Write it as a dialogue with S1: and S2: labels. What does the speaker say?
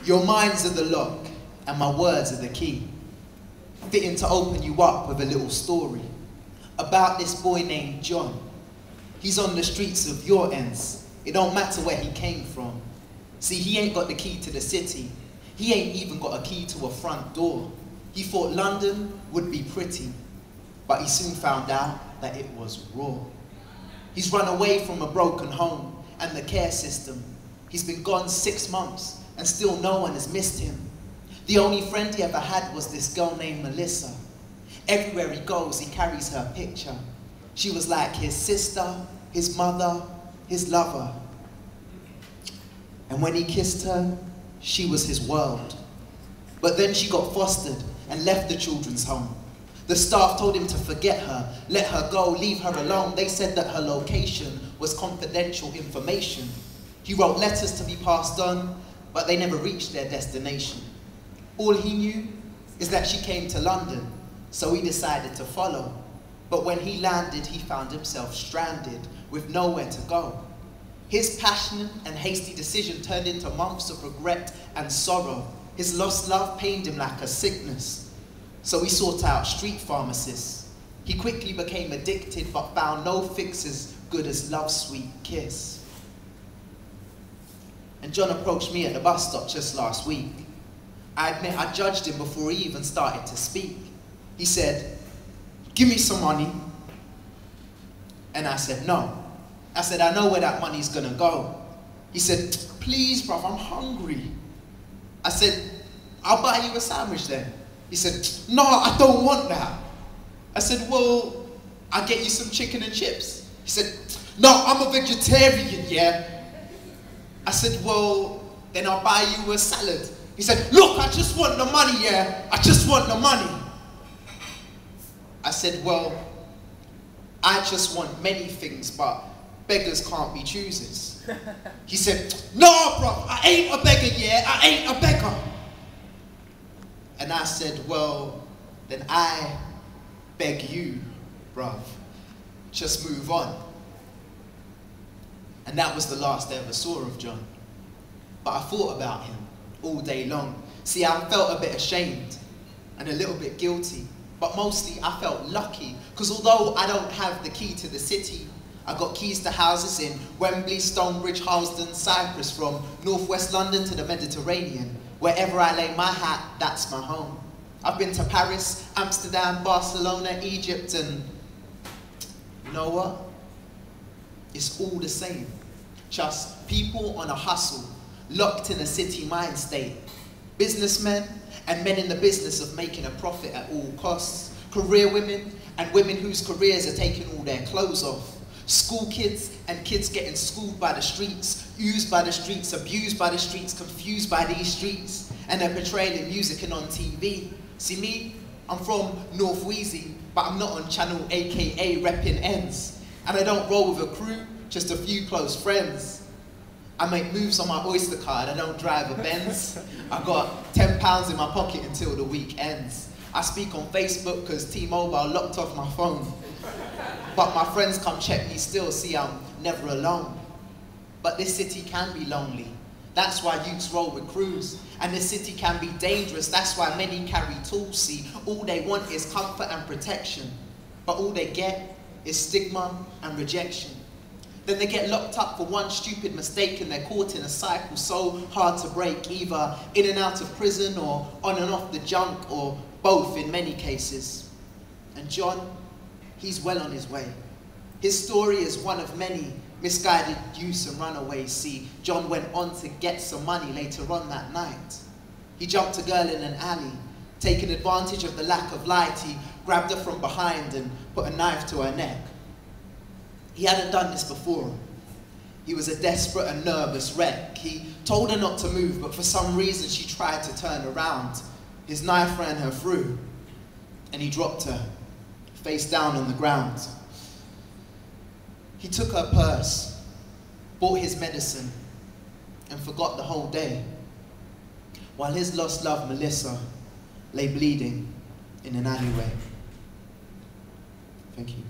S1: Your minds are the lock, and my words are the key, fitting to open you up with a little story about this boy named John. He's on the streets of your ends. It don't matter where he came from. See, he ain't got the key to the city. He ain't even got a key to a front door. He thought London would be pretty, but he soon found out that it was raw. He's run away from a broken home and the care system. He's been gone 6 months and still no one has missed him. The only friend he ever had was this girl named Melissa. Everywhere he goes, he carries her picture. She was like his sister, his mother, his lover. And when he kissed her, she was his world. But then she got fostered and left the children's home. The staff told him to forget her, let her go, leave her alone. They said that her location was confidential information. He wrote letters to be passed on, but they never reached their destination. All he knew is that she came to London, so he decided to follow. But when he landed, he found himself stranded with nowhere to go. His passionate and hasty decision turned into months of regret and sorrow. His lost love pained him like a sickness. So he sought out street pharmacists. He quickly became addicted, but found no fix as good as love's sweet kiss. And John approached me at the bus stop just last week. I admit I judged him before he even started to speak. He said, "Give me some money." And I said, "No." I said, "I know where that money's gonna go." He said, "Please, bruv, I'm hungry." I said, "I'll buy you a sandwich then." He said, "No, I don't want that." I said, "Well, I'll get you some chicken and chips." He said, "No, I'm a vegetarian, yeah." I said, "Well, then I'll buy you a salad." He said, "Look, I just want the money, yeah. I just want the money." I said, "Well, I just want many things, but beggars can't be choosers." He said, "No, bro, I ain't a beggar, yeah. I ain't a beggar." And I said, "Well, then I beg you, bruv, just move on." And that was the last I ever saw of John. But I thought about him all day long. See, I felt a bit ashamed and a little bit guilty, but mostly I felt lucky, because although I don't have the key to the city, I got keys to houses in Wembley, Stonebridge, Harlesden, Cyprus, from northwest London to the Mediterranean. Wherever I lay my hat, that's my home. I've been to Paris, Amsterdam, Barcelona, Egypt, and you know what? It's all the same. Just people on a hustle, locked in a city mind state. Businessmen and men in the business of making a profit at all costs. Career women and women whose careers are taking all their clothes off. School kids and kids getting schooled by the streets, used by the streets, abused by the streets, confused by these streets, and they're portrayed in music and on TV. See me, I'm from North Wheezy, but I'm not on channel AKA repping ends. And I don't roll with a crew, just a few close friends. I make moves on my Oyster card, I don't drive a Benz. I got £10 in my pocket until the week ends. I speak on Facebook because T-Mobile locked off my phone. But my friends come check me still, see I'm never alone. But this city can be lonely. That's why youths roll with crews. And this city can be dangerous. That's why many carry tools, see. All they want is comfort and protection. But all they get is stigma and rejection. Then they get locked up for one stupid mistake and they're caught in a cycle so hard to break, either in and out of prison or on and off the junk, or both in many cases. And John, he's well on his way. His story is one of many misguided youths and runaways. See, John went on to get some money later on that night. He jumped a girl in an alley, taking advantage of the lack of light. He grabbed her from behind and put a knife to her neck. He hadn't done this before. He was a desperate and nervous wreck. He told her not to move, but for some reason she tried to turn around. His knife ran her through, and he dropped her, face down on the ground. He took her purse, bought his medicine, and forgot the whole day, while his lost love, Melissa, lay bleeding in an alleyway. Thank you.